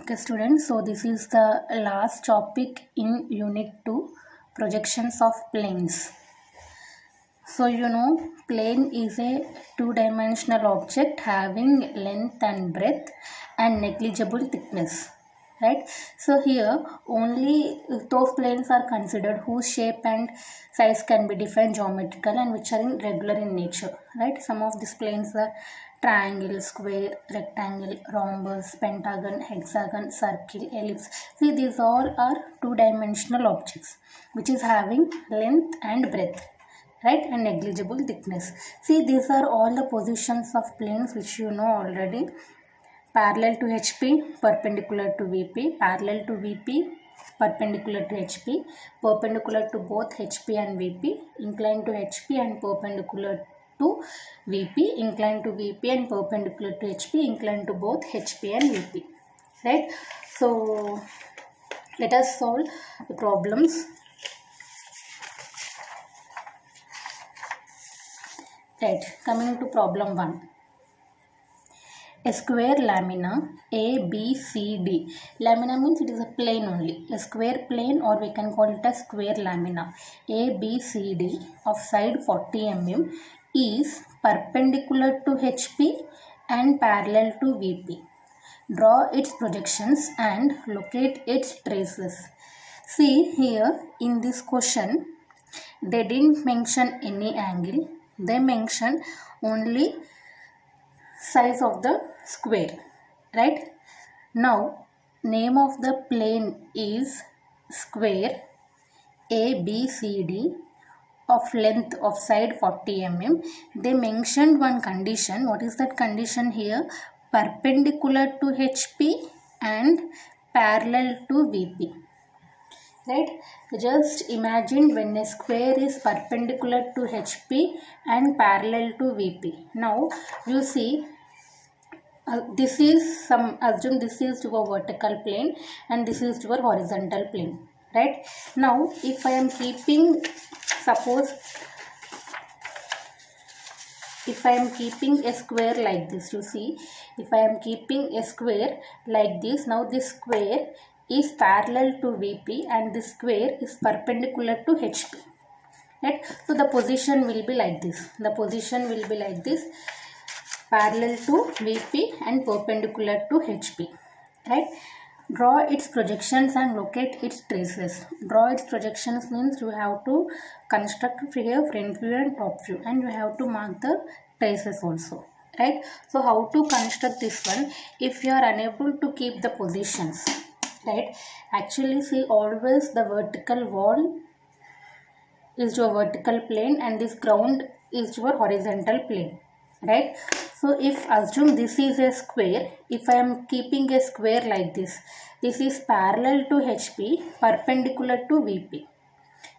Okay students, so this is the last topic in unit 2, projections of planes. So plane is a two-dimensional object having length and breadth and negligible thickness, right? So here only those planes are considered whose shape and size can be defined geometrical and which are regular in nature, right? Some of these planes are triangle, square, rectangle, rhombus, pentagon, hexagon, circle, ellipse. See, these all are two-dimensional objects which is having length and breadth, right, and negligible thickness. See, these are all the positions of planes which you know already. Parallel to HP, perpendicular to VP, parallel to VP, perpendicular to HP, perpendicular to both HP and VP, inclined to HP and perpendicular to VP, inclined to VP and perpendicular to HP, inclined to both HP and VP, right? So let us solve the problems. Right, coming to problem 1. A square lamina ABCD. Lamina means it is a plane only. A square plane, or we can call it a square lamina ABCD of side 40 mm is perpendicular to HP and parallel to VP. Draw its projections and locate its traces. See here in this question, they didn't mention any angle. They mentioned only size of the square, right? Now name of the plane is square ABCD of length of side 40 mm. They mentioned one condition. What is that condition here? Perpendicular to HP and parallel to VP. Right, just imagine when a square is perpendicular to HP and parallel to VP. Now you see, this is assume this is your vertical plane and this is your horizontal plane, right? Now if I am keeping, suppose if I am keeping a square like this, you see, if I am keeping a square like this, now this square is parallel to VP and this square is perpendicular to HP, right? So the position will be like this. The position will be like this, parallel to VP and perpendicular to HP, right? Draw its projections and locate its traces. Draw its projections means you have to construct here front view and top view, and you have to mark the traces also, right? So how to construct this one? If you are unable to keep the positions, right, actually see, always the vertical wall is your vertical plane and this ground is your horizontal plane, right? So if assume this is a square, if I am keeping a square like this, this is parallel to HP, perpendicular to VP,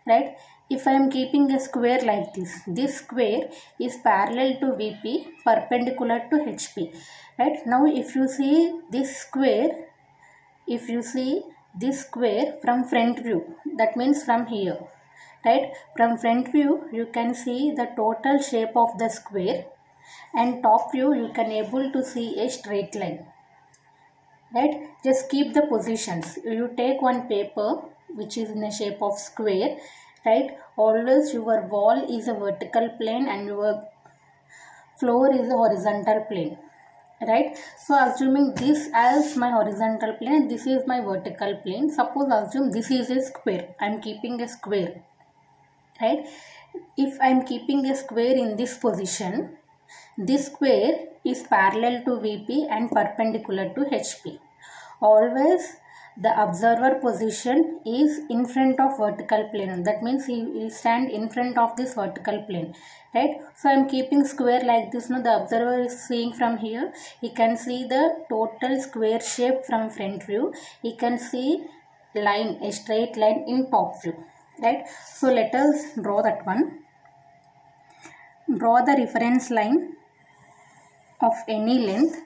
right? If I am keeping a square like this square is parallel to VP, perpendicular to HP, right? Now if you see this square, if you see this square from front view, that means from here, right, from front view you can see the total shape of the square, and top view you can able to see a straight line, right? Just keep the positions. You take one paper which is in the shape of square, right? Always your wall is a vertical plane and your floor is a horizontal plane, right? So assuming this as my horizontal plane, this is my vertical plane. Suppose assume this is a square. I am keeping a square, right? If I am keeping a square in this position, this square is parallel to VP and perpendicular to HP. Always the observer position is in front of vertical plane. That means he will stand in front of this vertical plane, right? So I am keeping square like this. Now the observer is seeing from here. He can see the total square shape from front view. He can see line, a straight line in top view, right? So let us draw that one. Draw the reference line of any length,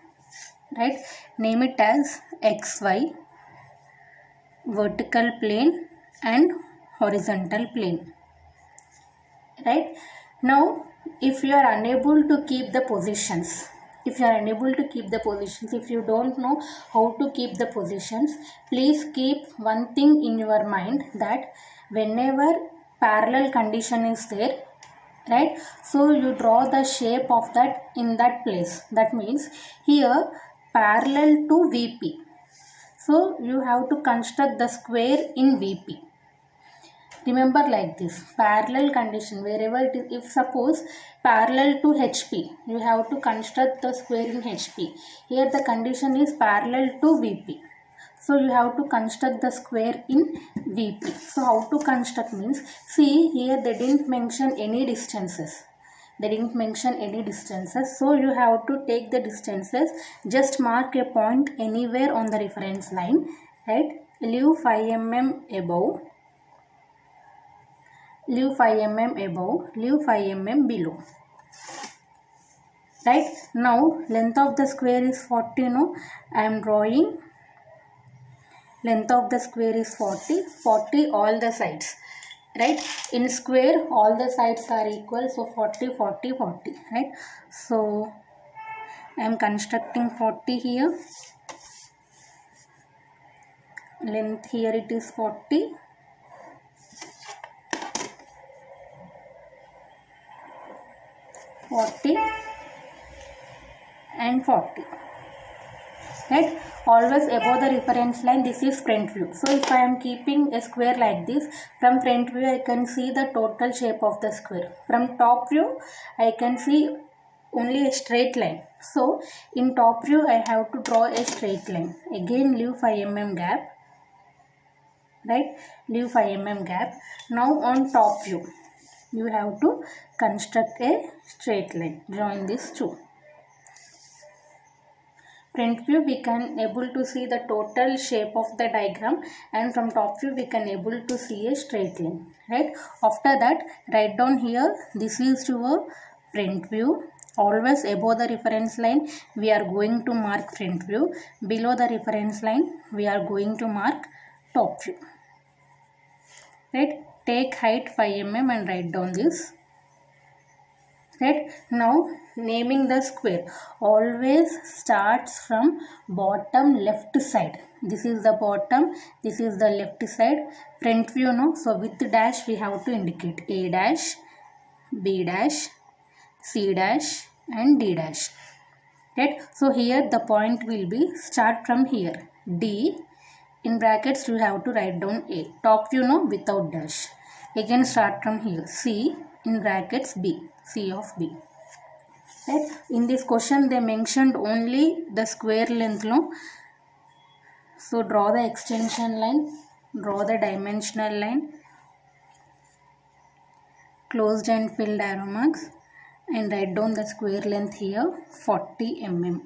right? Name it as XY, vertical plane and horizontal plane, right? Now if you are unable to keep the positions, if you are unable to keep the positions, if you don't know how to keep the positions, please keep one thing in your mind, that whenever parallel condition is there, right, so you draw the shape of that in that place. That means here parallel to VP, so you have to construct the square in VP. Remember like this, parallel condition, wherever it is, if suppose parallel to HP, you have to construct the square in HP. Here the condition is parallel to VP, so you have to construct the square in VP. So how to construct means, see here they didn't mention any distances. So you have to take the distances, just mark a point anywhere on the reference line, right? Leave 5 mm above, leave 5 mm above, leave 5 mm below. Right, now length of the square is 40. No, I am drawing length of the square is 40 all the sides, right? In square all the sides are equal, so 40, right? So I am constructing 40 here, length here it is 40, and 40, right? Always above the reference line. This is front view. So if I am keeping a square like this, from front view I can see the total shape of the square. From top view I can see only a straight line. So in top view I have to draw a straight line. Again leave 5 mm gap, right? Leave 5 mm gap. Now on top view you have to construct a straight line. Join these two. Front view we can able to see the total shape of the diagram, and from top view we can able to see a straight line, right? After that write down here, this is your front view. Always above the reference line we are going to mark front view, below the reference line we are going to mark top view, right? Take height 5 mm and write down this. Right, now naming the square, always starts from bottom left side. This is the bottom, this is the left side. Front view, no, so with dash we have to indicate A dash, B dash, C dash and D dash, right? So here the point will be start from here, D, in brackets you have to write down A. Top view, no, without dash. Again start from here, C, in brackets B, C of B. Right? In this question they mentioned only the square length, no? So draw the extension line, draw the dimensional line, closed and filled arrow marks, and write down the square length here 40 mm.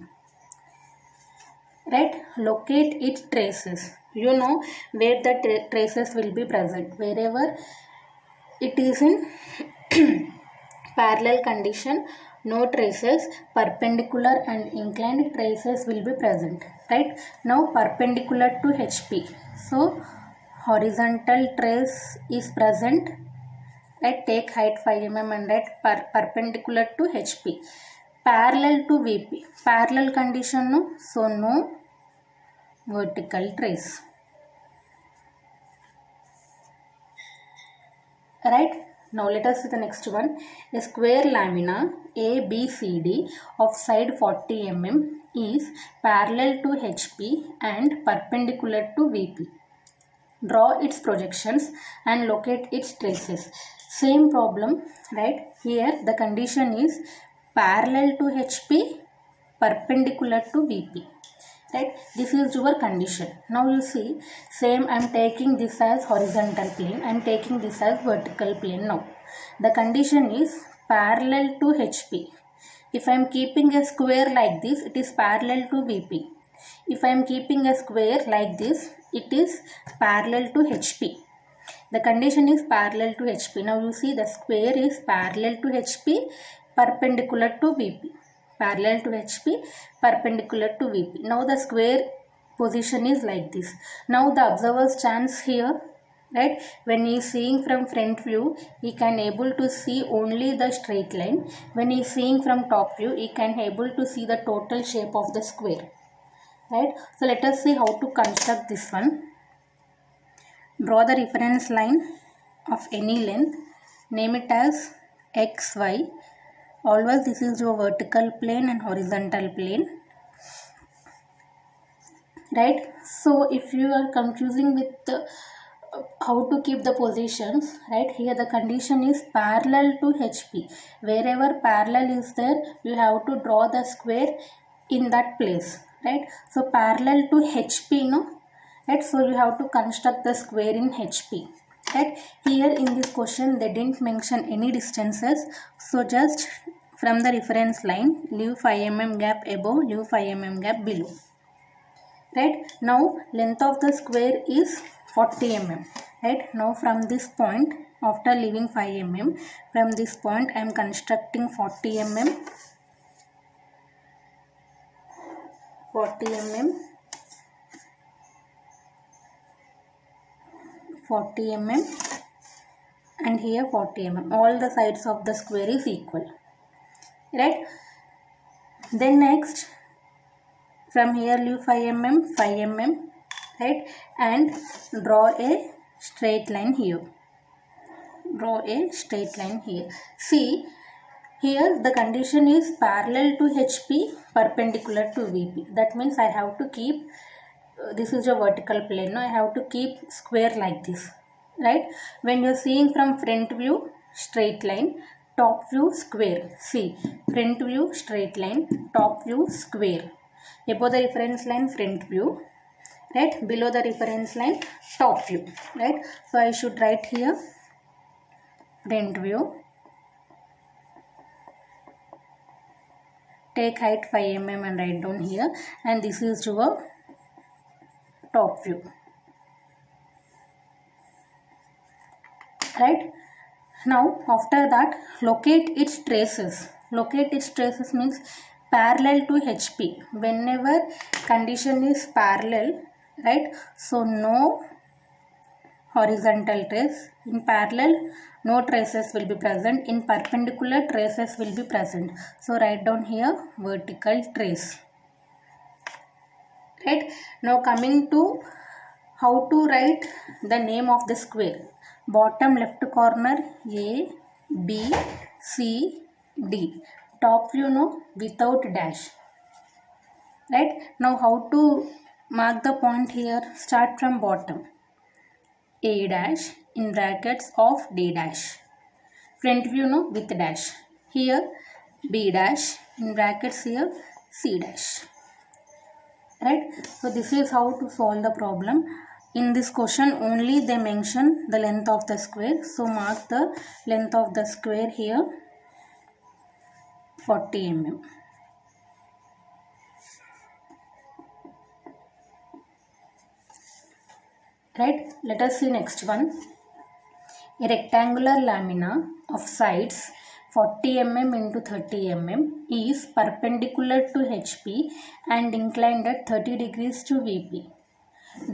Right? Locate its traces. You know where the traces will be present. Wherever it is in parallel condition, no traces, perpendicular and inclined traces will be present, right? Now perpendicular to HP, so horizontal trace is present, right? Take height 5 mm and write perpendicular to HP. Parallel to VP, parallel condition, no, so no vertical trace, right? Now let us see the next one. A square lamina ABCD of side 40 mm is parallel to HP and perpendicular to VP. Draw its projections and locate its traces. Same problem, right? Here the condition is parallel to HP, perpendicular to VP. Right, this is your condition. Now you see, same I am taking this as horizontal plane, I am taking this as vertical plane. Now the condition is parallel to HP. If I am keeping a square like this, it is parallel to VP. If I am keeping a square like this, it is parallel to HP. The condition is parallel to HP. Now you see the square is parallel to HP, perpendicular to VP. Parallel to HP, perpendicular to VP. Now the square position is like this. Now the observer stands here, right? When he is seeing from front view, he can able to see only the straight line. When he is seeing from top view, he can able to see the total shape of the square, right? So let us see how to construct this one. Draw the reference line of any length, name it as xy. Always this is your vertical plane and horizontal plane, right? So if you are confusing with how to keep the positions, right, here the condition is parallel to HP. Wherever parallel is there, you have to draw the square in that place, right? So parallel to HP, no, right? So you have to construct the square in HP, right? Here in this question they didn't mention any distances, so just from the reference line leave 5 mm gap above, leave 5 mm gap below, right? Now length of the square is 40 mm, right? Now from this point, after leaving 5 mm, from this point I am constructing 40 mm, 40 mm, 40 mm, and here 40 mm. All the sides of the square is equal, right? Then next, from here leave 5 mm, 5 mm, right? And draw a straight line here. Draw a straight line here. See, here the condition is parallel to HP, perpendicular to VP. That means I have to keep, this is a vertical plane. Now I have to keep square like this, right? When you are seeing from front view, straight line, top view, square. See, front view, straight line, top view, square. Above the reference line, front view, right? Below the reference line, top view, right? So I should write here front view. Take height 5 mm and write down here, and this is your top view, right? Now after that, locate its traces. Locate its traces means parallel to HP. Whenever condition is parallel, right? So no horizontal trace. In parallel, no traces will be present. In perpendicular, traces will be present. So write down here vertical trace, right? Now coming to how to write the name of the square. Bottom left corner A, B, C, D. Top view, no, without dash, right? Now how to mark the point here? Start from bottom. A dash in brackets of D dash. Front view, no, with dash. Here B dash in brackets, here C dash, right? So this is how to solve the problem. In this question only they mention the length of the square, so mark the length of the square here 40 mm. Right, let us see next one. A rectangular lamina of sides 40 mm into 30 mm is perpendicular to HP and inclined at 30 degrees to VP.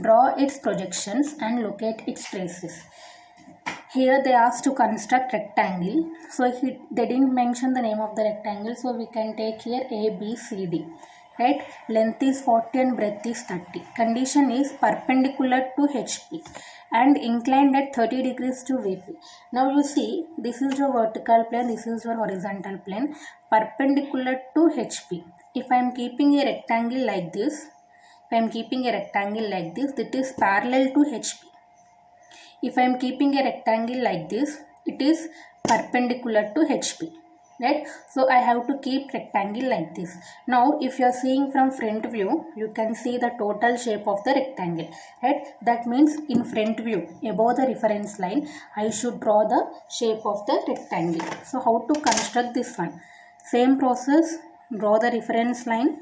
Draw its projections and locate its traces. Here they asked to construct rectangle. So they didn't mention the name of the rectangle. So we can take here A, B, C, D. Right? Length is 40 and breadth is 30. Condition is perpendicular to HP and inclined at 30 degrees to VP. Now you see, this is your vertical plane, this is your horizontal plane, perpendicular to HP. If I am keeping a rectangle like this, it is parallel to HP. If I am keeping a rectangle like this, it is perpendicular to HP, right? So I have to keep rectangle like this. Now if you are seeing from front view, you can see the total shape of the rectangle, right? That means in front view, above the reference line, I should draw the shape of the rectangle. So how to construct this one? Same process, draw the reference line.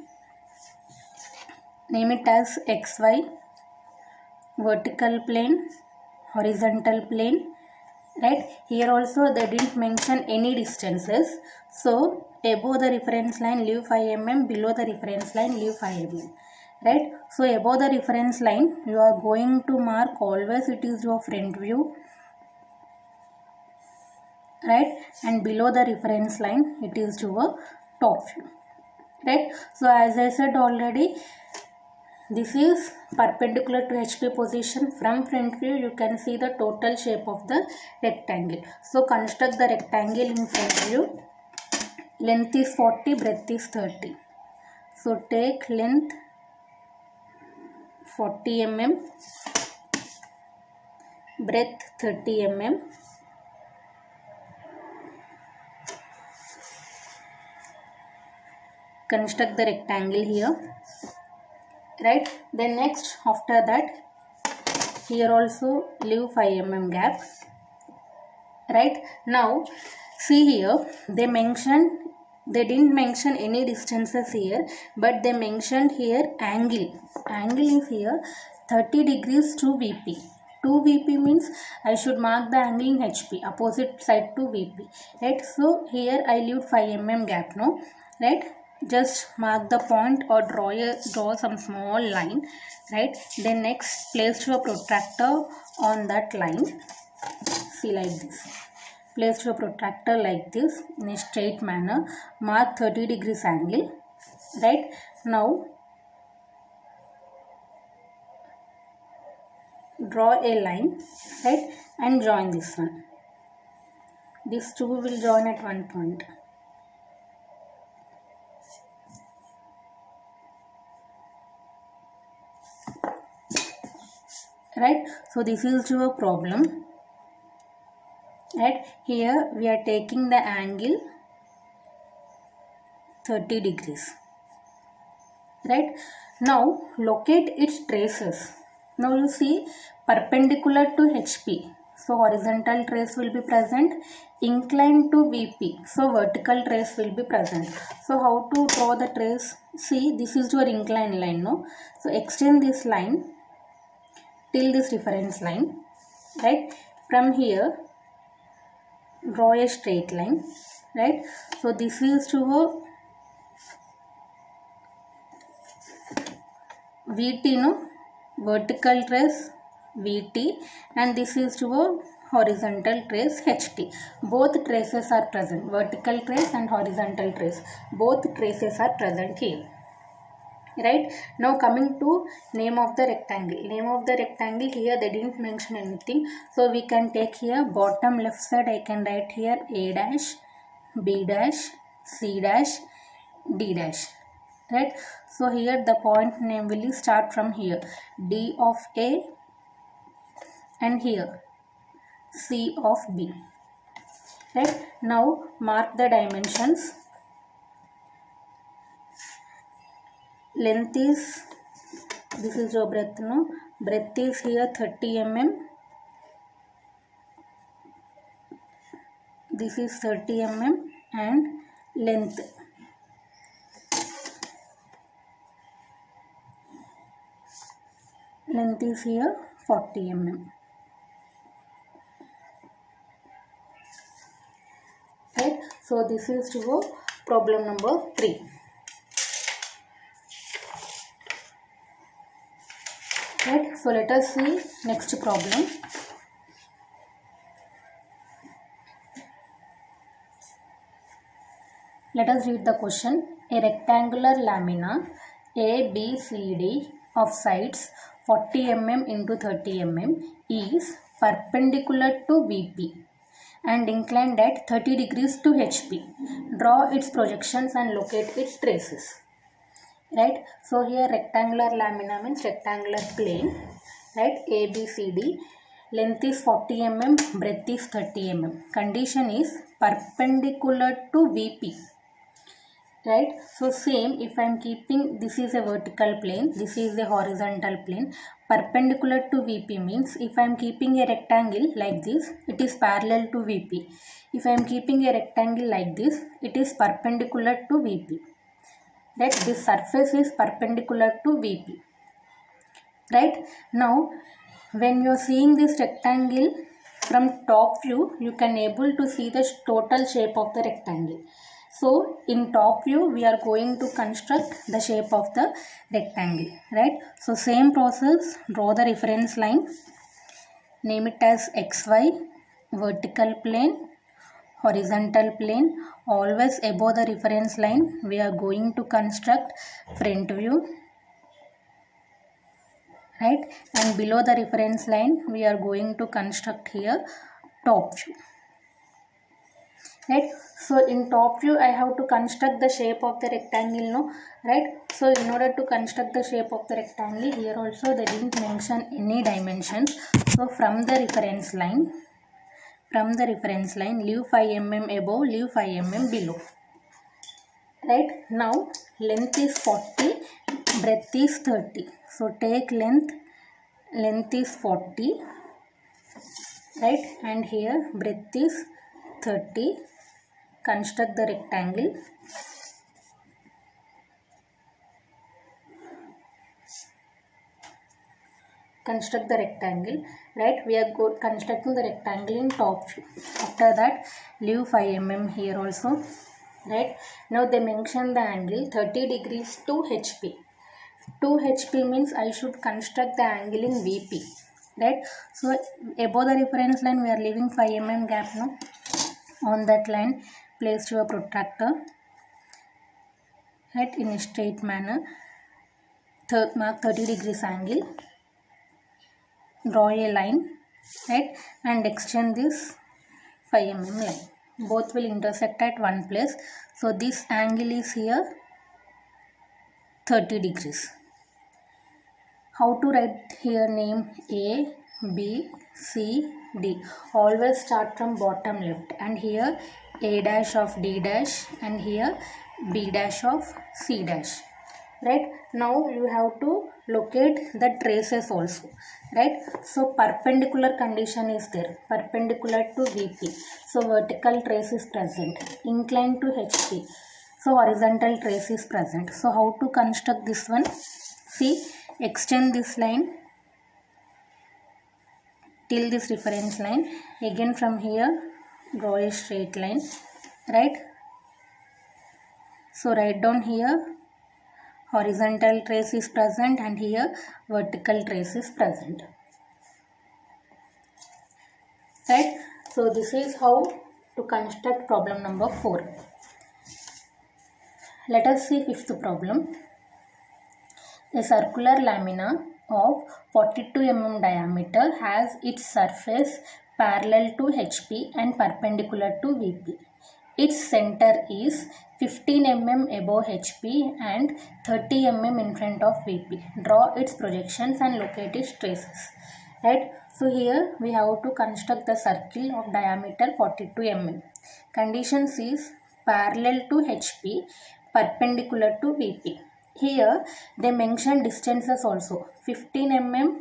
Name it as XY, vertical plane, horizontal plane, right? Here also they didn't mention any distances. So above the reference line leave 5 mm, below the reference line leave 5 mm, right? So above the reference line you are going to mark always it is your front view, right? And below the reference line it is your top view, right? So as I said already, this is perpendicular to HP position. From front view you can see the total shape of the rectangle. So construct the rectangle in front view. Length is 40, breadth is 30. So take length 40 mm, breadth 30 mm. Construct the rectangle here, right? Then next, after that, here also leave 5 mm gap, right? Now see here, they didn't mention any distances here, but they mentioned here angle is here 30 degrees to VP. To VP means I should mark the angle in HP, opposite side to VP, right? So here I leave 5 mm gap, no, right? Just mark the point or draw some small line, right? Then next place your protractor on that line. See, like this. Place your protractor like this in a straight manner. Mark 30 degrees angle, right? Now draw a line, right? And join this one. These two will join at one point. Right? So this is your problem. Right? Here we are taking the angle 30 degrees. Right? Now locate its traces. Now you see perpendicular to HP. So horizontal trace will be present. Inclined to VP. So vertical trace will be present. So how to draw the trace? See, this is your inclined line, no? So extend this line till this reference line, right? From here draw a straight line, right? So this is to VT, no, vertical trace VT, and this is to a horizontal trace HT. Both traces are present, vertical trace and horizontal trace, both traces are present here. Right? Now coming to name of the rectangle. Name of the rectangle, here they didn't mention anything. So we can take here bottom left side, I can write here A dash, B dash, C dash, D dash. Right? So here the point name will start from here. D of A and here C of B. Right? Now mark the dimensions. Length is, this is your breadth, no? Breadth is here 30 mm. This is 30 mm and length. Length is here 40 mm. Right? So this is to go problem number 3. Right? So let us see next problem. Let us read the question. A rectangular lamina ABCD of sides 40 mm into 30 mm is perpendicular to VP and inclined at 30 degrees to HP. Draw its projections and locate its traces. Right? So here rectangular lamina means rectangular plane. Right? ABCD. Length is 40 mm, breadth is 30 mm. Condition is perpendicular to VP. Right? So same, if I am keeping, this is a vertical plane, this is a horizontal plane. Perpendicular to VP means if I am keeping a rectangle like this, it is parallel to VP. If I am keeping a rectangle like this, it is perpendicular to VP. Right? This surface is perpendicular to VP. Right? Now when you are seeing this rectangle from top view, you can able to see the total shape of the rectangle. So in top view we are going to construct the shape of the rectangle, right? So same process, draw the reference line, name it as xy, vertical plane, horizontal plane. Always above the reference line we are going to construct front view, right? And below the reference line we are going to construct here top view, right? So in top view I have to construct the shape of the rectangle, no, right? So in order to construct the shape of the rectangle, here also they didn't mention any dimensions. So from the reference line leave 5 mm above, leave 5 mm below, right? Now length is 40, breadth is 30. So take length is 40, right? And here breadth is 30. Construct the rectangle. Construct the rectangle, right? We are constructing the rectangle in top view. After that leave 5 mm here also, right? Now they mention the angle 30 degrees to HP. 2 HP means I should construct the angle in VP, right? So above the reference line we are leaving 5 mm gap, no? On that line place your protractor, right, in a straight manner. Mark 30 degrees angle, draw a line, right, and extend this 5 mm line. Both will intersect at one place. So this angle is here 30 degrees. How to write here? Name A, B, C, D. Always start from bottom left, and here A dash of D dash and here B dash of C dash, right? Now you have to locate the traces also, right? So perpendicular condition is there, perpendicular to VP. So vertical trace is present, inclined to HP. So horizontal trace is present. So how to construct this one? See, extend this line till this reference line. Again from here draw a straight line, right? So write down here horizontal trace is present and here vertical trace is present, right? So this is how to construct problem number 4. Let us see fifth problem. A circular lamina of 42 mm diameter has its surface parallel to HP and perpendicular to VP. Its center is 15 mm above HP and 30 mm in front of VP. Draw its projections and locate its traces, right? So here we have to construct the circle of diameter 42 mm. Conditions is parallel to HP, perpendicular to VP. Here they mention distances also, 15 mm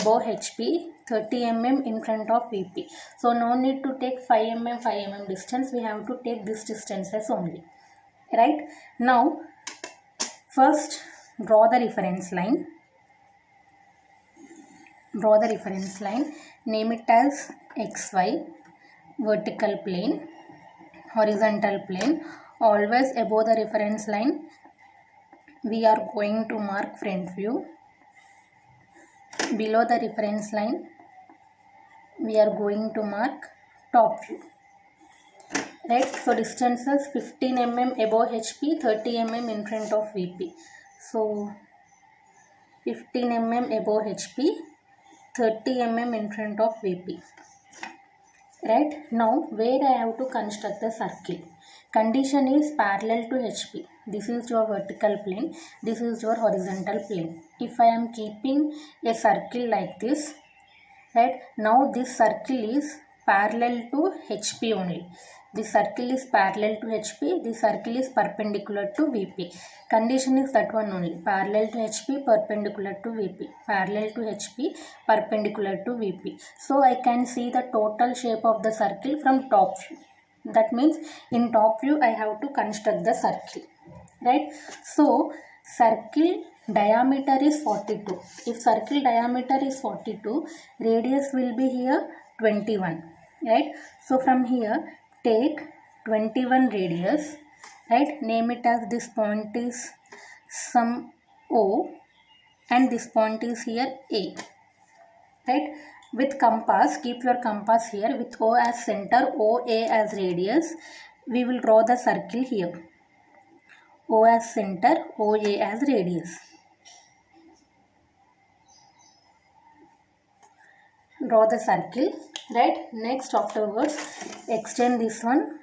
above HP, 30 mm in front of VP. So no need to take 5 mm distance, we have to take this distances only, right? Now first draw the reference line. Draw the reference line, name it as XY, vertical plane, horizontal plane. Always above the reference line we are going to mark front view. Below the reference line we are going to mark top view, right? So distances 15 mm above HP, 30 mm in front of VP. So 15 mm above HP, 30 mm in front of VP, right? Now where I have to construct the circle? Condition is parallel to HP. This is your vertical plane, this is your horizontal plane. If I am keeping a circle like this, right, now this circle is parallel to HP only. This circle is parallel to HP, this circle is perpendicular to VP. Condition is that one only, parallel to HP, perpendicular to VP, parallel to HP, perpendicular to VP. So I can see the total shape of the circle from top view. That means in top view I have to construct the circle, right? So circle diameter is 42. If circle diameter is 42, radius will be here 21, right? So from here take 21 radius right? Name it as this point is some O and this point is here A, right? With compass, keep your compass here with O as center, OA as radius. We will draw the circle here. O as center, OA as radius. Draw the circle, right? Next, afterwards, extend this one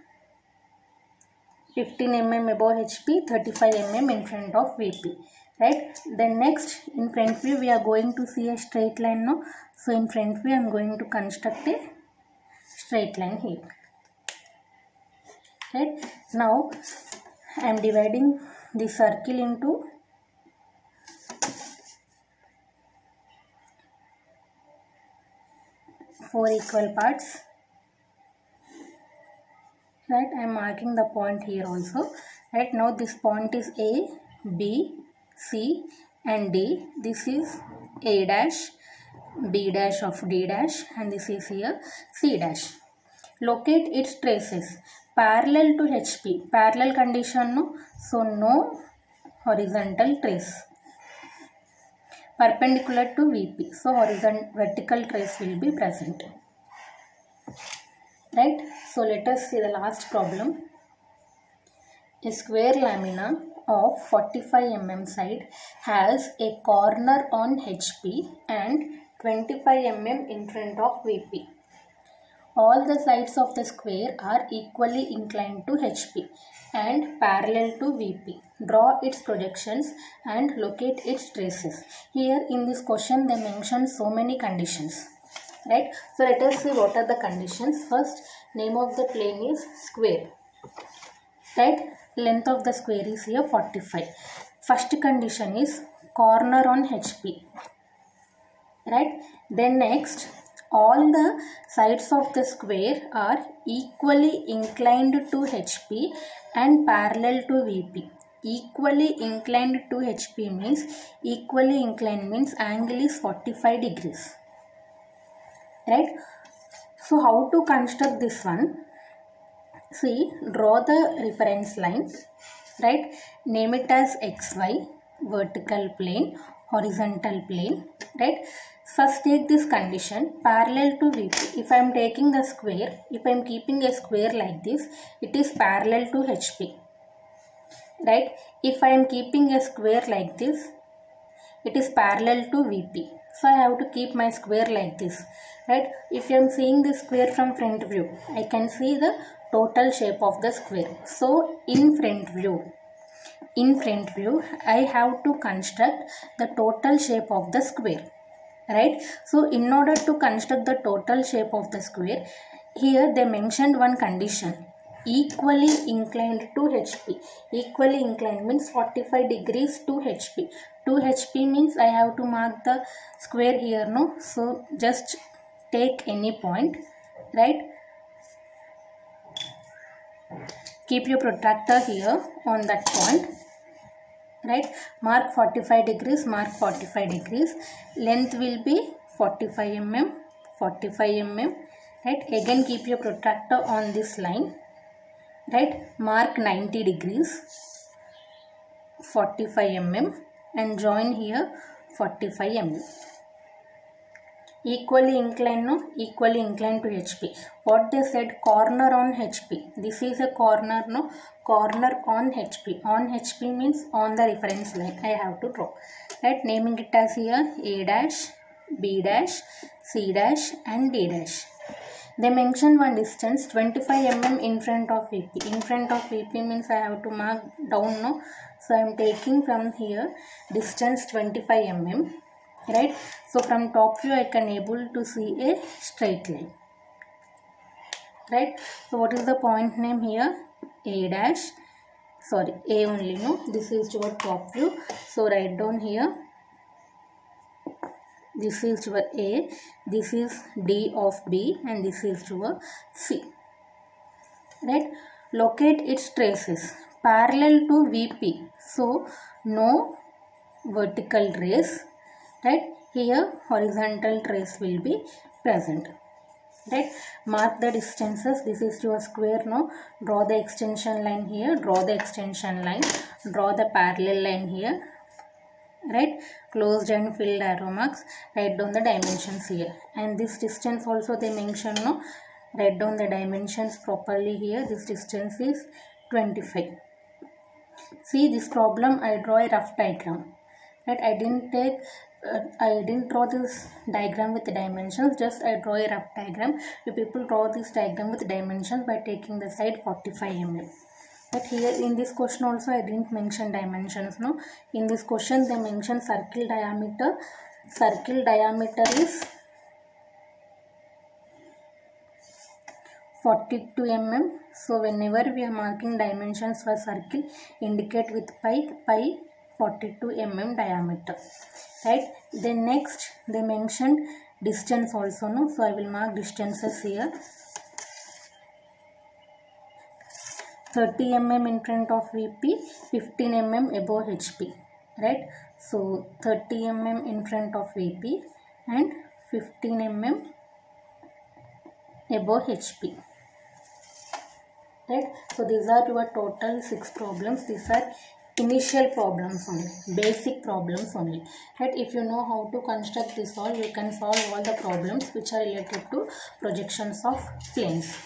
15 mm above HP, 35 mm in front of VP, right? Then next, in front view, we are going to see a straight line now. So in front view, I am going to construct a straight line here, right? Now I am dividing the circle into 4 equal parts, right? I am marking the point here also, right? Now this point is A, B, C and D. This is A dash, B dash of D dash, and this is here C dash. Locate its traces parallel to HP. Parallel condition, no? So no horizontal trace. Perpendicular to VP. So vertical trace will be present. Right? So let us see the last problem. A square lamina of 45 mm side has a corner on HP and 25 mm in front of VP. All the sides of the square are equally inclined to HP and parallel to VP. Draw its projections and locate its traces. Here in this question they mention so many conditions, right? So let us see what are the conditions. First, name of the plane is square, right? Length of the square is here 45. First condition is corner on HP, right? Then next, all the sides of the square are equally inclined to HP and parallel to VP. Equally inclined to HP means, equally inclined means angle is 45 degrees, right? So how to construct this one? See, draw the reference line, right? Name it as XY, vertical plane, horizontal plane, right? First take this condition parallel to VP. If I am taking the square, if I am keeping a square like this, it is parallel to HP, right? If I am keeping a square like this, it is parallel to VP. So I have to keep my square like this, right? If I am seeing the square from front view, I can see the total shape of the square. So in front view, I have to construct the total shape of the square, right? So in order to construct the total shape of the square, here they mentioned one condition, equally inclined to HP. Equally inclined means 45 degrees to HP. To HP means I have to mark the square here, no? So just take any point, right? Keep your protractor here on that point, right? Mark 45 degrees, mark 45 degrees. Length will be 45 mm, 45 mm, right? Again keep your protractor on this line, right? Mark 90 degrees, 45 mm and join here 45 mm. Equally inclined, no? Equally inclined to HP. What they said, corner on HP. This is a corner, no? Corner on HP. On HP means on the reference line. I have to draw, right? Naming it as here A dash, B dash, C dash and D dash. They mention one distance 25 mm in front of VP. In front of VP means I have to mark down, no? So I am taking from here distance 25 mm. Right? So from top view I can able to see a straight line, right? So what is the point name here? A dash, sorry, A only, no? This is your top view. So write down here, this is your A, this is D of B and this is your C, right? Locate its traces parallel to VP. So no vertical trace, right? Here horizontal trace will be present, right? Mark the distances. This is your square. Now draw the extension line here, draw the extension line, draw the parallel line here, right? Closed and filled arrow marks. Write down the dimensions here, and this distance also they mention. No, write down the dimensions properly here. This distance is 25. See this problem, I draw a rough diagram, right? I didn't draw this diagram with the dimensions, just I draw a rough diagram. You people draw this diagram with dimensions by taking the side 45 mm. But here in this question also I didn't mention dimensions. No, in this question they mention circle diameter. Circle diameter is 42 mm. So whenever we are marking dimensions for circle, indicate with pi 42 mm diameter, right? Then next they mentioned distance also. No, so I will mark distances here. 30 mm in front of VP, 15 mm above HP, right? So 30 mm in front of VP and 15 mm above HP, right? So these are your total 6 problems. These are initial problems only, basic problems only, right? If you know how to construct this all, you can solve all the problems which are related to projections of planes.